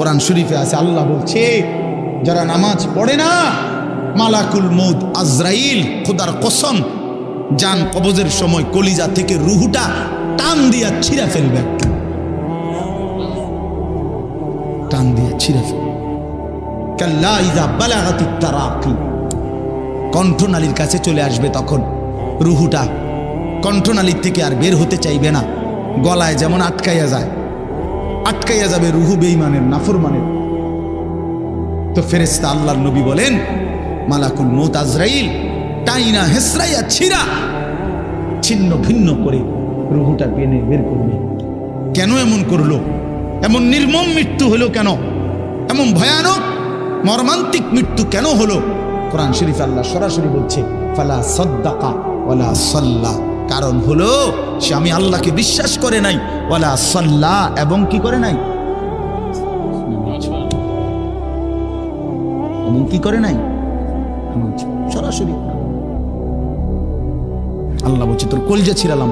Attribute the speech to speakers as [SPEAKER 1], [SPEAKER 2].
[SPEAKER 1] কোরআন শরীফে আছে, আল্লাহ বলছে যারা নামাজ পড়ে না, মালাকুল মউত আজরাইল খোদার কসম জান কবজের সময় কলিজা থেকে রুহুটা টান দিয়া ছিঁড়া ফেলবে, একটু টান দিয়া ছিঁড়া ফেলবে। কাল্লা ইযা বালাগাতিত তারাকি, কণ্ঠনালীর কাছে চলে আসবে, তখন রুহুটা কণ্ঠনালীর থেকে আর বের হতে চাইবে না। গলায় যেমন আটকাইয়া যায়, আটকাইয়া যাবে রুহু বেঈমানের, নাফরমানের। তো ফেরেশতা আল্লাহর নবী বলেন মালাকুল মউত আজরাইল টাইনা হেসরাইয়া ছিঁড়া ছিন্ন ভিন্ন করে রুহুটা টেনে বের করবে। কেন এমন করলো? এমন নির্মম মৃত্যু হলো কেন? এমন ভয়ানক মর্মান্তিক মৃত্যু কেন হলো? কোরআন শরীফে আল্লাহ সরাসরি বলছে ফালা সাদ্দাকা ওয়ালা সাল্লা, কারণ হলো সে আমি আল্লাহকে বিশ্বাস করে নাই, ওয়ালা সাল্লা এবং কি করে নাই, এবং কি করে নাই, সরাসরি আল্লাহ বলছে তোর কলজা ছিড়ালাম।